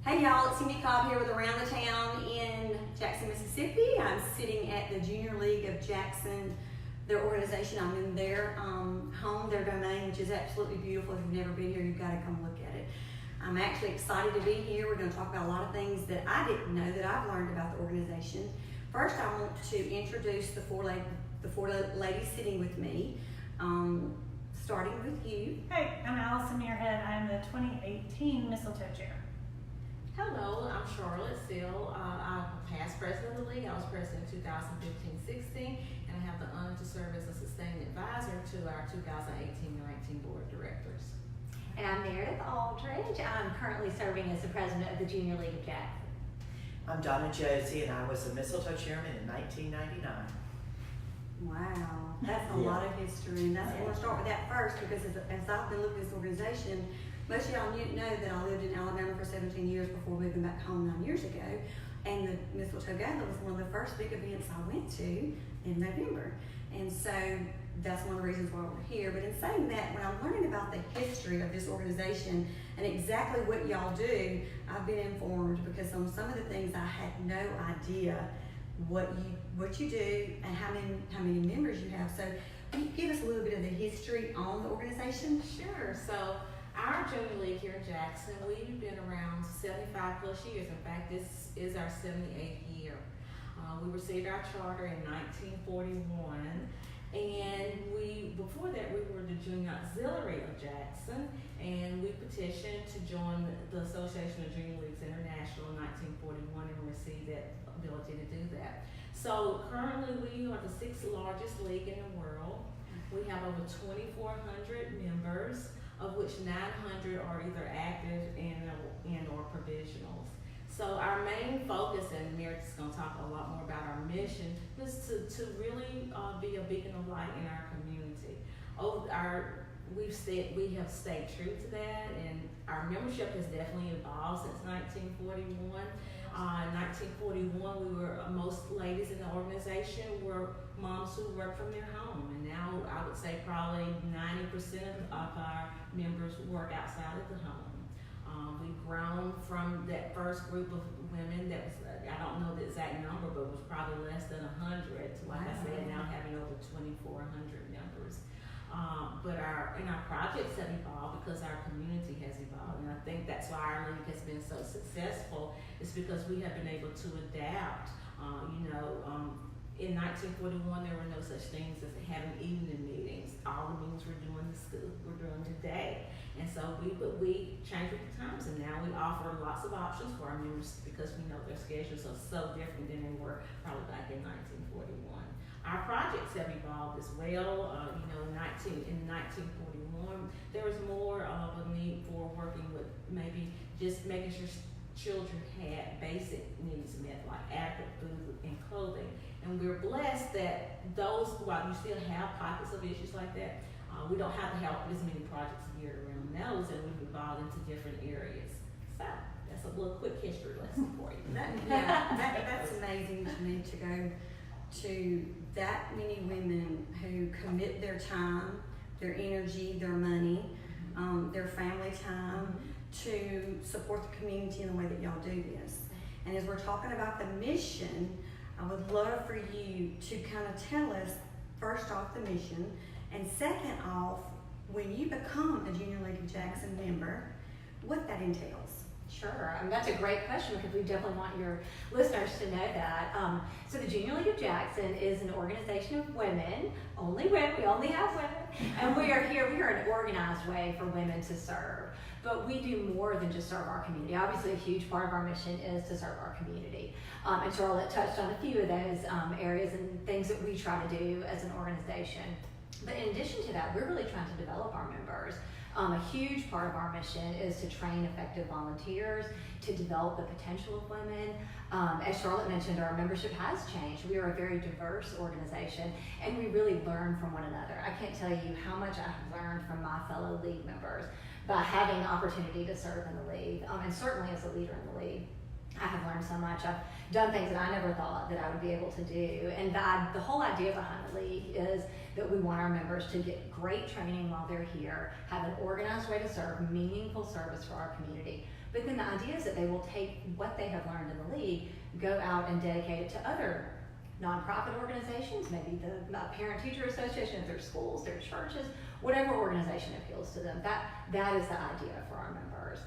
Hey y'all, it's Cindy Cobb here with Around the Town in Jackson, Mississippi. I'm sitting at the Junior League of Jackson, their organization. I'm in their home, their domain, which is absolutely beautiful. If you've never been here, you've got to come look at it. I'm actually excited to be here. We're going to talk about a lot of things that I didn't know that I've learned about the organization. First, I want to introduce the four ladies sitting with me, starting with you. Hey, I'm Allison Muirhead. I'm the 2018 Mistletoe Chair. Hello, I'm Charlotte Seal. I'm past president of the league. I was president in 2015-16, and I have the honor to serve as a sustained advisor to our 2018-19 board of directors. And I'm Meredith Aldridge. I'm currently serving as the president of the Junior League of Jackson. I'm Donna Josie, and I was the Mistletoe chairman in 1999. Wow, that's a lot of history, and I want to start with that first because as I've been looking at this organization, most of y'all know that I lived in Alabama for 17 years before moving back home 9 years ago, and the Mistletoe Gala was one of the first big events I went to in November, and so that's one of the reasons why we're here. But in saying that, when I'm learning about the history of this organization and exactly what y'all do, I've been informed because on some of the things I had no idea what you do and how many members you have. So can you give us a little bit of the history on the organization? Sure. So our junior league here in Jackson, we've been around 75 plus years. In fact, this is our 78th year. We received our charter in 1941, and before that we were the Junior Auxiliary of Jackson, and we petitioned to join the Association of Junior Leagues International in 1941 and received that ability to do that. So currently we are the 6th largest league in the world. We have over 2,400 members, of which 900 are either active and or provisionals. So our main focus, and Meredith's going to talk a lot more about our mission, is to really be a beacon of light in our community. We have stayed true to that, and our membership has definitely evolved since 1941. In 1941, most ladies in the organization were moms who worked from their home, and now I would say probably 90% of our members work outside of the home. We've grown from that first group of women that was, I don't know the exact number, but it was probably less than 100 to, like I said, now having over 2,400 members. But our projects have evolved because our community has evolved, and I think that's why our league has been so successful. It's because we have been able to adapt. In 1941, there were no such things as having evening meetings. All the meetings we're doing today. And so we changed with the times, and now we offer lots of options for our members because we know their schedules are so different than they were probably back in 1941. Our projects have evolved as well. In 1941, there was more of a need for working with maybe just making sure children had basic needs met, like adequate food and clothing. And we're blessed that while you still have pockets of issues like that, we don't have to help as many projects geared around those, and we've evolved into different areas. So that's a little quick history lesson for you. That's amazing to me to go to that many women who commit their time, their energy, their money, their family time to support the community in the way that y'all do this. And as we're talking about the mission, I would love for you to kind of tell us, first off, the mission, and second off, when you become a Junior League of Jackson member, what that entails. Sure, that's a great question because we definitely want your listeners to know that. So the Junior League of Jackson is an organization of women, only women, we only have women, and we are an organized way for women to serve. But we do more than just serve our community. Obviously, a huge part of our mission is to serve our community. And Charlotte touched on a few of those areas and things that we try to do as an organization. But in addition to that, we're really trying to develop our members. A huge part of our mission is to train effective volunteers, to develop the potential of women. As Charlotte mentioned, our membership has changed. We are a very diverse organization, and we really learn from one another. I can't tell you how much I have learned from my fellow league members by having the opportunity to serve in the league, and certainly as a leader in the league. I have learned so much. I've done things that I never thought that I would be able to do. And the whole idea behind the league is that we want our members to get great training while they're here, have an organized way to serve, meaningful service for our community, But then the idea is that they will take what they have learned in the league, go out and dedicate it to other nonprofit organizations, maybe the parent-teacher association of their schools, their churches, whatever organization appeals to them. That is the idea for our members.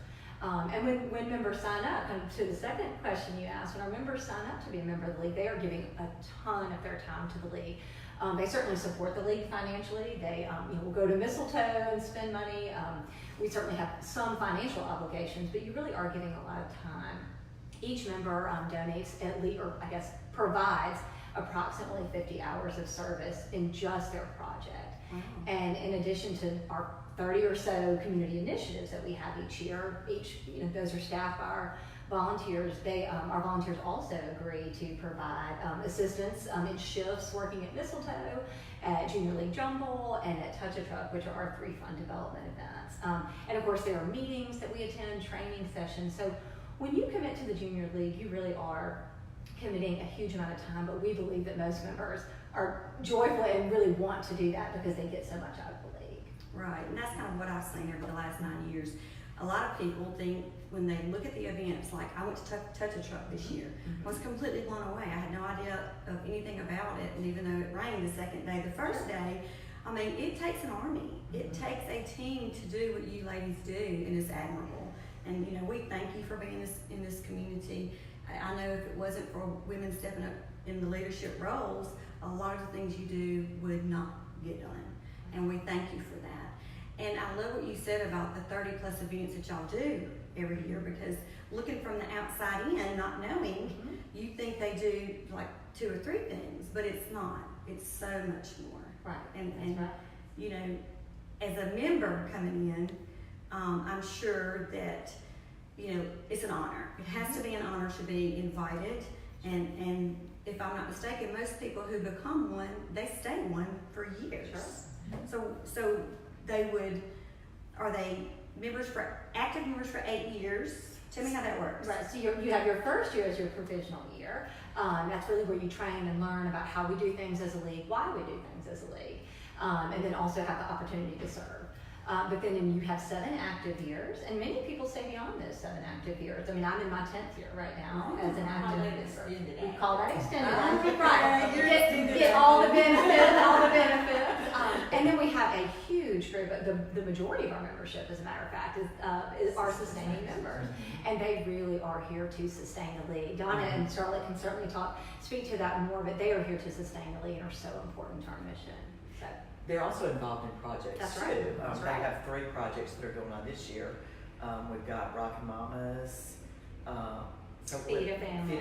And when members sign up, and to the second question you asked, when our members sign up to be a member of the league, they are giving a ton of their time to the league. They certainly support the league financially. They will go to Mistletoe and spend money. We certainly have some financial obligations, but you really are giving a lot of time. Each member donates at least, or I guess provides approximately 50 hours of service in just their project. Wow. And in addition to our 30 or so community initiatives that we have each year, those are staffed by our volunteers. Our volunteers also agree to provide assistance in shifts working at Mistletoe, at Junior League Jumble, and at Touch a Truck, which are our 3 fun development events. And of course, there are meetings that we attend, training sessions. So when you commit to the Junior League, you really are committing a huge amount of time, but we believe that most members are joyful and really want to do that because they get so much out of the league. Right, and that's kind of what I've seen over the last 9 years. A lot of people think when they look at the events, like I went to Touch a Truck this year, I was completely blown away. I had no idea of anything about it, and even though it rained the second day, the first day, I mean, it takes an army. It takes a team to do what you ladies do, and it's admirable. And we thank you for being in this community. I know if it wasn't for women stepping up in the leadership roles, a lot of the things you do would not get done. And we thank you for that. And I love what you said about the 30 plus events that y'all do every year, because looking from the outside in, not knowing, you think they do like 2 or 3 things, but it's not. It's so much more. Right. And right. As a member coming in, I'm sure that it's an honor. It has to be an honor to be invited. And if I'm not mistaken, most people who become one, they stay one for years. Sure. So are they active members for 8 years? Tell me how that works. Right, so you have your first year as your provisional year. That's really where you train and learn about how we do things as a league, why we do things as a league, and then also have the opportunity to serve. But then you have 7 active years, and many people stay beyond those 7 active years. I mean, I'm in my 10th year right now as an active member. We call that extended active, right? Get all the benefits, and then we have a huge group. The majority of our membership, as a matter of fact, is our sustaining members, and they really are here to sustain the league. Donna and Charlotte can certainly speak to that more, but they are here to sustain the league and are so important to our mission. So. They're also involved in projects That's too. right. That's They have 3 projects that are going on this year. We've got Rockin' Mamas, Feed a Family,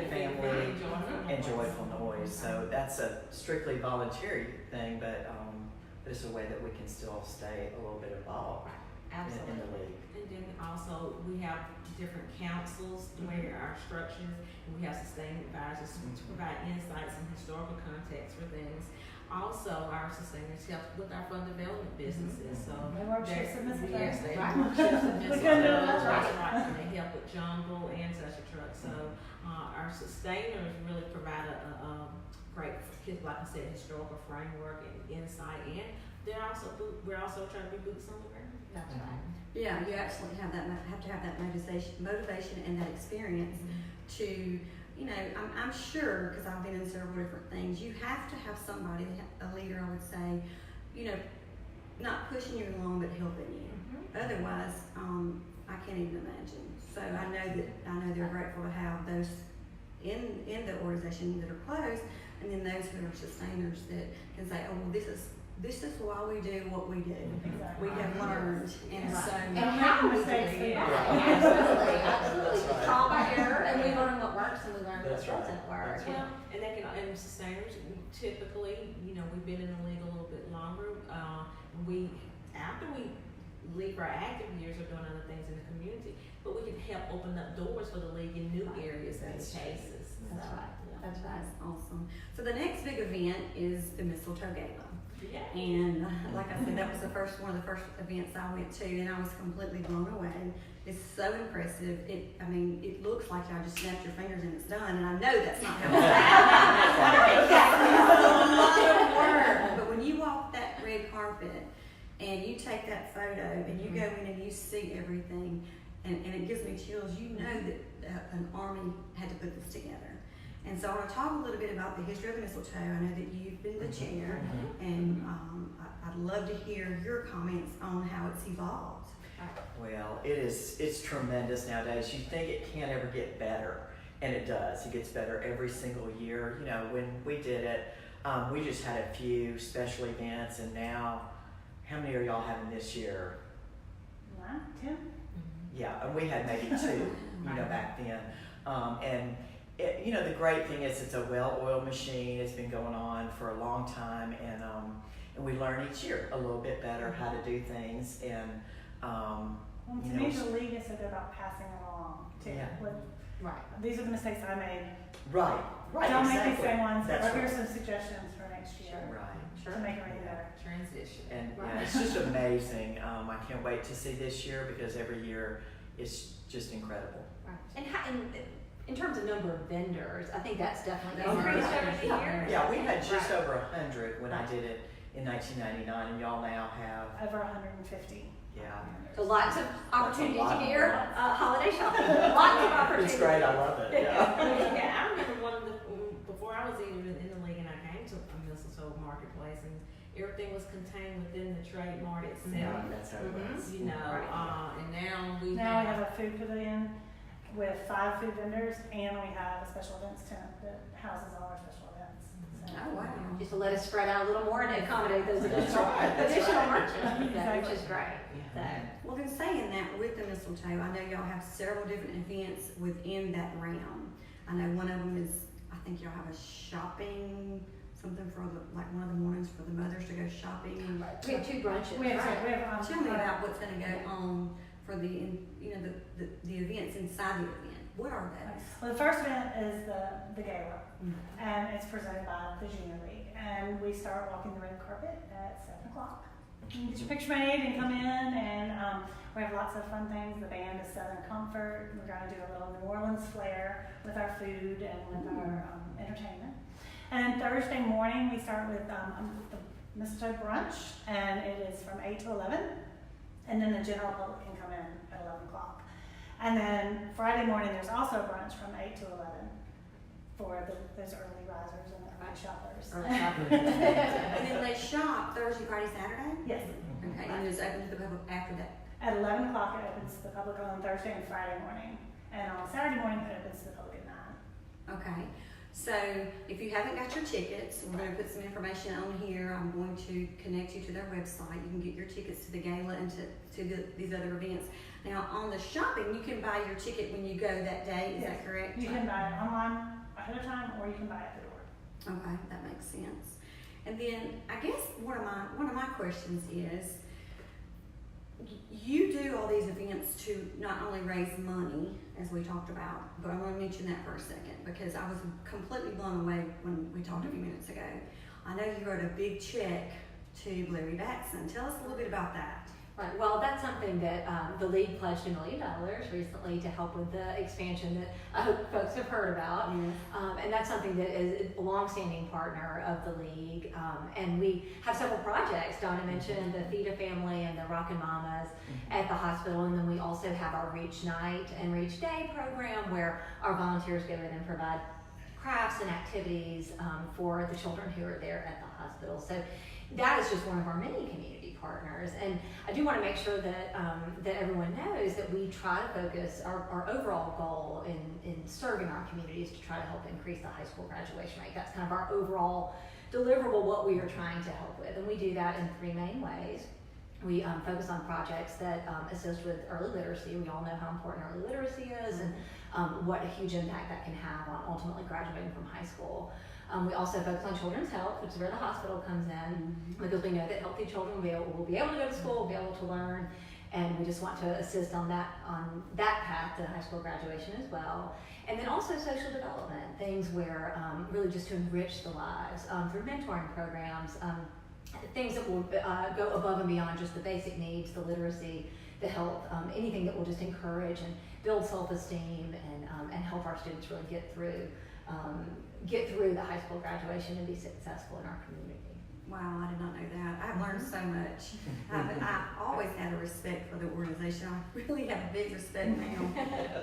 and Joyful Noise. So that's a strictly voluntary thing, but it's a way that we can still stay a little bit involved in the league. And then also we have different councils where our structures, and we have sustaining advisors to provide insights and historical context for things. Also, our sustainers help with our fund development businesses. So They work shifts at Mistletoe. yes, they Right. work shifts at We couldn't do it, Mistletoe. that's right. Right. And they help with Jumble and Touch a Truck. So our sustainers really provide a great, like I said, historical framework and insight. And we're also trying to be boots on the ground. That's right. Yeah, you absolutely have to have that motivation and that experience to, I'm sure, because I've been in several different things, you have to have somebody, a leader, I would say, not pushing you along, but helping you. Otherwise, I can't even imagine. So I know they're grateful to have those in the organization that are closed, and then those who are sustainers that can say, oh, well, this is why we do what we do. Exactly. We have learned, and so And how we do it. Absolutely. That's right. Trial by error, and we learn what works and we learn what That's right. doesn't work. That's right. Well, and sustainers, typically, we've been in the league a little bit longer. After we leave our active years or doing other things in the community, but we can help open up doors for the league in new areas and cases. That's right. That's right. that's awesome. So the next big event is the Mistletoe Gala. Yeah. And like I said, that was one of the first events I went to, and I was completely blown away. It's so impressive. It looks like y'all just snapped your fingers and it's done, and I know that's not how it's done. It's a lot of work. But when you walk that red carpet and you take that photo and you go in and you see everything, and it gives me chills. You know that an army had to put this together. And so I want to talk a little bit about the history of Mistletoe. I know that you've been the chair, and I'd love to hear your comments on how it's evolved. Well, it's tremendous nowadays. You think it can't ever get better, and it does. It gets better every single year. You know, when we did it, we just had a few special events, and now, how many are y'all having this year? 9, 10. Yeah, and we had maybe 2, you know, back then. And it, you know, the great thing is it's a well-oiled machine. It's been going on for a long time, and we learn each year a little bit better how to do things. And Well, to you me, know, the league is so good about passing it along too. Yeah. Right. These are the mistakes I made. right, Don't exactly. make the same ones. That's But here's right. some suggestions for next year Right. to make it really better. Transition. And Right. yeah, it's just amazing. I can't wait to see this year because every year it's just incredible. Right. And in terms of number of vendors, I think that's definitely That's increased right. over the years. Yeah, we had just Right. over 100 when I did it in 1999, and y'all now have, Over 150. yeah. So lots of opportunities lot to more. get your holiday shopping. Lots of opportunities. It's great, I love it, yeah. Yeah, I remember one of the, before I was even in the league and I came to a Mistletoe marketplace, and everything was contained within the trade mart itself. That's how it was. You know, and now we Now we have a food pavilion with 5 food vendors, and we have a special events tent that houses all our special events. So, Oh, wow. Just to let us spread out a little more and accommodate those That's additional, right, that's additional right. merchandise, which is great. So, Well, in saying that, with the Mistletoe, I know y'all have several different events within that realm. I know one of them is, I think y'all have a shopping, something for like one of the mornings for the mothers to go shopping. we have 2 brunches. we have, right. we have Tell me about what's going to go on for the, you know, the events inside the event. What are those? Well, the first event is the gala, and it's presented by the Junior League, and we start walking the red carpet at 7 o'clock. You can get your picture made and come in, and we have lots of fun things. The band is Southern Comfort. We're going to do a little New Orleans flair with our food and with our entertainment. And Thursday morning we start with the Mistletoe brunch, and it is from 8 to 11, and then the general public can come in at 11 o'clock. And then Friday morning there's also a brunch from 8 to 11 for those early risers and the early shoppers. And then they shop Thursday, Friday, Saturday? Yes. Okay, and it's open to the public after that. At 11 o'clock it opens to the public on Thursday and Friday morning. And on Saturday morning it opens to the public at 9. Okay, so if you haven't got your tickets, we're going to put some information on here. I'm going to connect you to their website. You can get your tickets to the gala and to these other events. Now, on the shopping, you can buy your ticket when you go that day. Is Yes. that correct? You can buy it online ahead of time, or you can buy it at the door. Okay, that makes sense. And then I guess one of my questions is, you do all these events to not only raise money, as we talked about, but I want to mention that for a second because I was completely blown away when we talked a few minutes ago. I know you wrote a big check to Blvd. Tell us a little bit about that. Right. Well, that's something that the league pledged $1 million recently to help with the expansion that I hope folks have heard about. And that's something that is a longstanding partner of the league. And we have several projects. Donna mentioned the Feed a Family and the Rockin' Mamas at the hospital. And then we also have our Reach Night and Reach Day program where our volunteers go in and provide crafts and activities for the children who are there at the hospital. So that is just one of our many community partners. And I do want to make sure that that everyone knows that we try to focus our overall goal in serving our communities to try to help increase the high school graduation rate. That's kind of our overall deliverable, what we are trying to help with. And we do that in 3 main ways. We focus on projects that assist with early literacy. We all know how important early literacy is and what a huge impact that can have on ultimately graduating from high school. We also focus on children's health, which is where the hospital comes in, because we know that healthy children will be able to go to school, will be able to learn, and we just want to assist on that path to high school graduation as well. And then also social development, things where really just to enrich the lives through mentoring programs, things that will go above and beyond just the basic needs, the literacy, the health, anything that will just encourage and build self-esteem and help our students really get through the high school graduation and be successful in our community. Wow, I did not know that. I've learned so much. I've always had a respect for the organization. I really have a big respect now.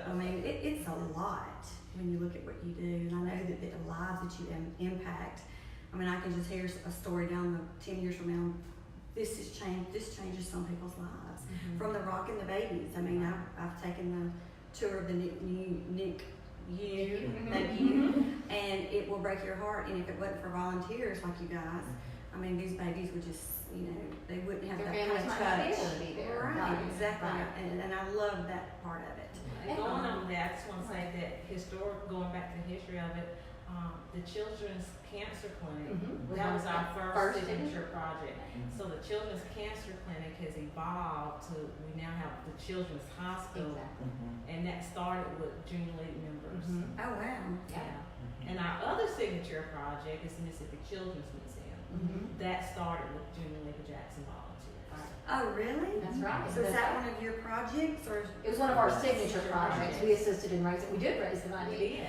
I mean, it's a lot when you look at what you do, and I know that the lives that you impact. I mean, I can just hear a story down the 10 years from now. This changes some people's lives. From the rocking the babies. I mean, I've taken the tour of the NICU, thank you, and it will break your heart. And if it wasn't for volunteers like you guys, I mean, these babies would just, they wouldn't have that kind of touch. Be able to be there. Right, exactly. Right. And I love that part of it. And going on that, I just want to say that going back to the history of it, the Children's Cancer Clinic, that was our first signature project. So the Children's Cancer Clinic has evolved to, we now have the Children's Hospital, and that started with Junior League members. Oh, wow. Yeah. And our other signature project is the Mississippi Children's Museum. That started with Junior League of Jackson volunteers. Oh, really? That's right. So is that one of your projects, or? It was one of our signature projects. We assisted in raising, we did raise the money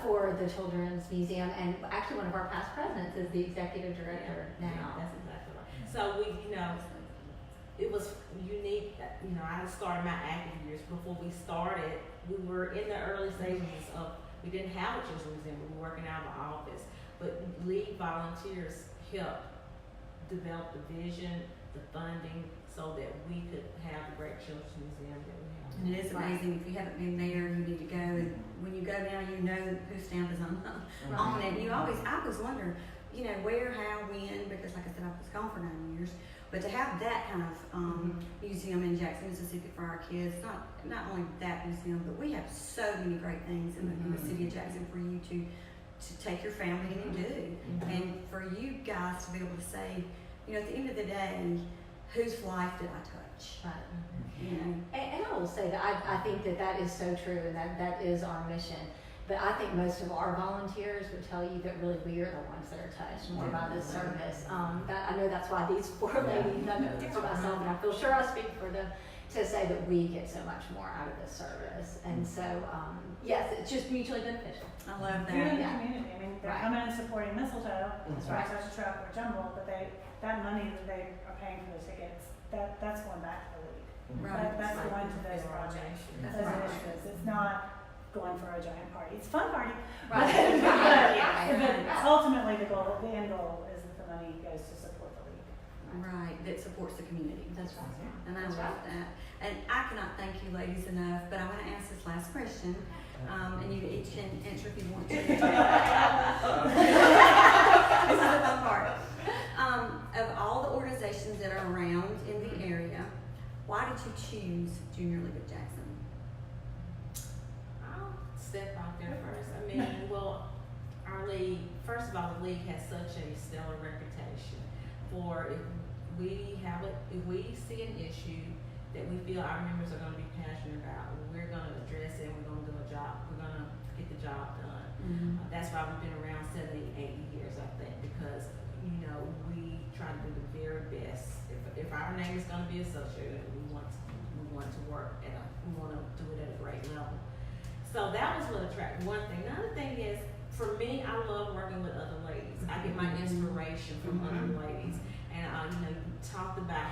for the Children's Museum, and actually one of our past presidents is the executive director now. That's exactly right. So we, it was unique. I started my active years. Before we started, we were in the early stages of, we didn't have a children's museum. We were working out of the office, but league volunteers helped develop the vision, the funding, so that we could have the great children's museum that we have. And it is amazing. If you haven't been there, you need to go. And when you go now, you know whose stamp is on it. And I always wonder, where, how, when, because like I said, I was gone for 9 years. But to have that kind of museum in Jackson, Mississippi for our kids, not only that museum, but we have so many great things in the city of Jackson for you to take your family, and you do. And for you guys to be able to say, at the end of the day, whose life did I touch? Right. And I will say that I think that is so true, and that is our mission. But I think most of our volunteers would tell you that really we are the ones that are touched more by this service. I know that's why these 4 ladies, I know for myself, and I feel sure I speak for them, to say that we get so much more out of this service. And so, yes, it's just mutually beneficial. I love that. You're in the community. I mean, they're coming and supporting Mistletoe, That's right. such a truck or jumble, but that money that they are paying for those tickets, that's going back to the league. Right. That's going to those projects, That's those right. initiatives. It's not going for a giant party. It's a fun party, Right. but ultimately the end goal is that the money goes to support the league. Right, that supports the community. That's right. And I That's love right. that. And I cannot thank you ladies enough, but I want to ask this last question. And you each can answer if you want to. This is the fun part. Of all the organizations that are around in the area, why did you choose Junior League of Jackson? I'll step out there first. I mean, our league, first of all, the league has such a stellar reputation for if we see an issue that we feel our members are going to be passionate about, we're going to address it and we're going to do a job. We're going to get the job done. That's why we've been around 70, 80 years, I think, because we try to do the very best. If our name is going to be associated, we want to work we want to do it at a great level. So that was what attracted one thing. Another thing is, for me, I love working with other ladies. I get my inspiration from other ladies. And you talked about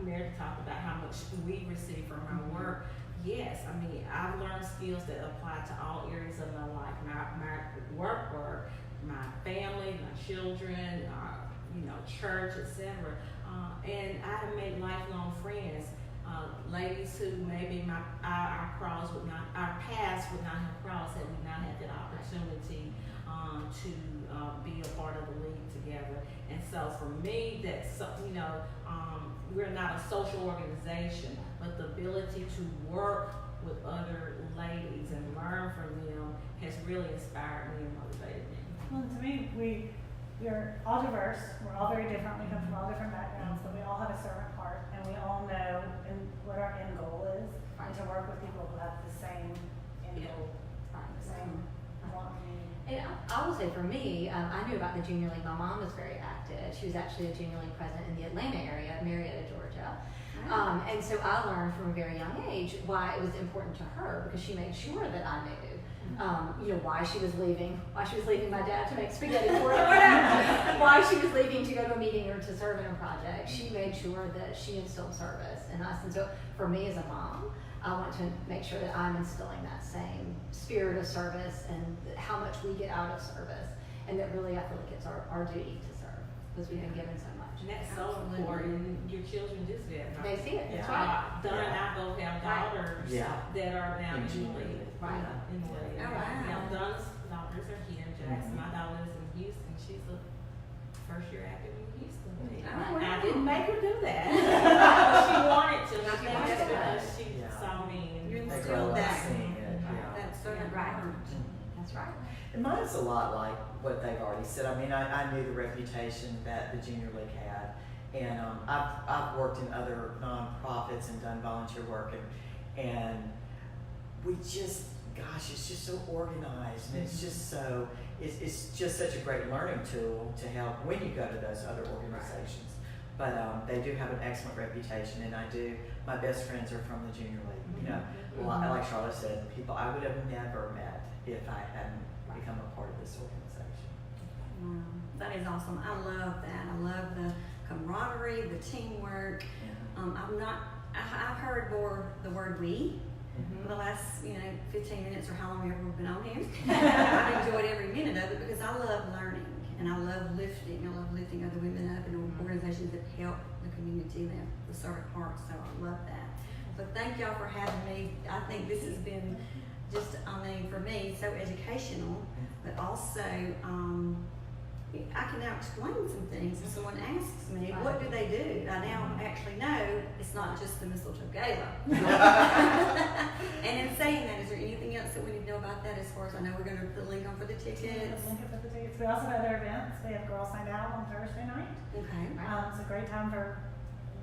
Meredith talked about how much we receive from our work. Yes, I mean, I've learned skills that apply to all areas of my life. My work, my family, my children, church, etc. And I have made lifelong friends. Ladies who maybe our paths would not have crossed had we not had that opportunity to be a part of the league together. And so for me, we're not a social organization, but the ability to work with other ladies and learn from them has really inspired me and motivated me. Well, to me, we're all diverse. We're all very different. We come from all different backgrounds, but we all have a servant heart, and we all know what our end goal is, and to work with people who have the same end goal, the same want. And I will say for me, I knew about the Junior League. My mom was very active. She was actually a Junior League president in the Atlanta area, Marietta, Georgia. And so I learned from a very young age why it was important to her, because she made sure that I knew why she was leaving my dad to make spaghetti for her, whatever, why she was leaving to go to a meeting or to serve in a project. She made sure that she instilled service in us. And so for me as a mom, I want to make sure that I'm instilling that same spirit of service and how much we get out of service. And that really I feel like it's our duty to serve because we've been given so much. And that's so important. Your children do see that. They see it. That's Yeah. right. Don and I both have daughters that are now in the league. Right. In the league. Oh, wow. Yeah, Donna's daughters are here in Jackson. My daughter lives in Houston. She's a first year active in Houston. Oh, I wow. didn't make her do that. But she wanted to. I think that's because she saw me. You They instilled grow up that. seeing it. Yeah. That's so Right. important. That's right. And mine's a lot like what they've already said. I mean, I knew the reputation that the Junior League had, and I've worked in other nonprofits and done volunteer work, and we just, gosh, it's just so organized, and it's just so, it's just such a great learning tool to help when you go to those other organizations. But they do have an excellent reputation, and my best friends are from the Junior League. You know, like Charlotte said, people I would have never met if I hadn't become a part of this organization. Wow, that is awesome. I love that. I love the camaraderie, the teamwork. I've heard more the word we for the last 15 minutes or how long we've been on here. I've enjoyed every minute of it because I love learning and I love lifting. I love lifting other women up in organizations that help the community, the servant heart. So I love that. So thank y'all for having me. I think this has been just, for me, so educational, but also I can now explain some things. If someone asks me, what do they do? I now actually know it's not just the Mistletoe Gala. And in saying that, is there anything else that we need to know about that as far as I know we're going to put a link on for the tickets? We also have other events. We have Girls Night Out on Thursday night. Okay. It's a great time for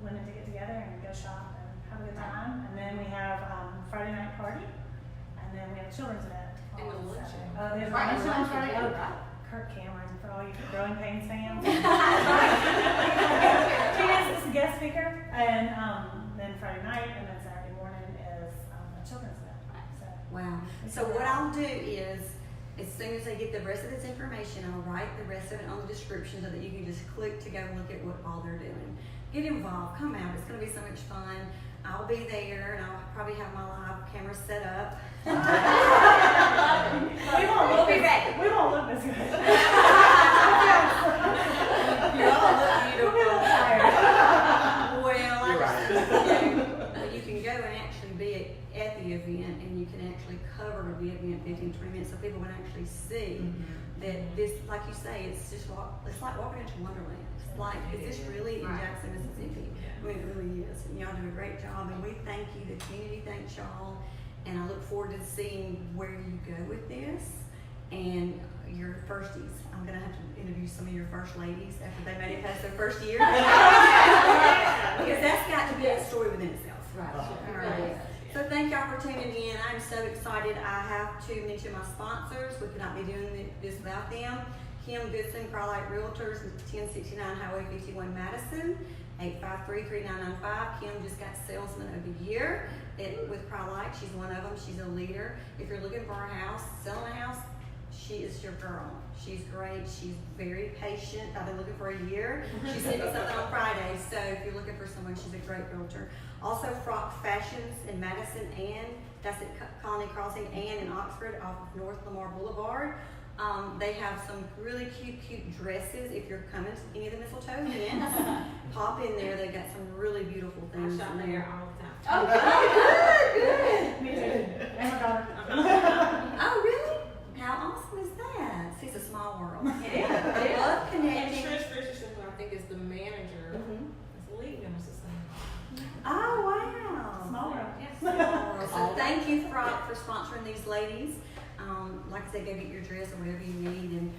women to get together and go shop and have a good time. And then we have Friday night party. And then we have a children's event. And the luncheon. There's a Right, luncheon on Friday. luncheon, Oh, right. Kirk Cameron, for all you Growing Pains fans. He is a guest speaker. And then Friday night and then Saturday morning is a children's event. So, Wow. So what I'll do is, as soon as I get the rest of this information, I'll write the rest of it on the description so that you can just click to go and look at what all they're doing. Get involved, come out, it's going to be so much fun. I'll be there and I'll probably have my live camera set up. We'll be ready. we won't look this good. You all look beautiful. Well, You're right. you can go and actually be at the event and you can actually cover the event 15, 20 minutes so people can actually see that this, like you say, it's like walking into Wonderland. It's like, is this really in Jackson, Mississippi? I mean, it really is. And y'all do a great job and we thank you, the community thanks y'all. And I look forward to seeing where you go with this and your firsties. I'm going to have to interview some of your first ladies after they made it past their first year. Because that's got to be a story within itself. Right. All right. So thank y'all for tuning in. I'm so excited. I have to mention my sponsors. We could not be doing this without them. Goodson, Crye-Leike Realtors, 1069 Highway 51 Madison, 853-3995. Kim just got Salesman of the Year with Crye-Leike. She's one of them. She's a leader. If you're looking for a house, selling a house, she is your girl. She's great. She's very patient. I've been looking for a year. She sent me something on Friday. So if you're looking for someone, she's a great realtor. Also, Frock Fashions in Madison and that's at Colony Crossing and in Oxford off of North Lamar Boulevard. They have some really cute dresses. If you're coming to any of the Mistletoe events, pop in there. They've got some really beautiful I things shop in there. all the time. Oh, good. Me too. And my daughter. Oh, really? How awesome is that? See, it's a small world. Yeah. I love And connecting. Trish Richardson, who I think is the manager, is the lead member of Oh, wow. Small world. Yes. So thank you, Frock, for sponsoring these ladies. Like I said, go get your dress or whatever you need, and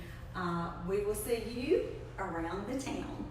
we will see you around the town.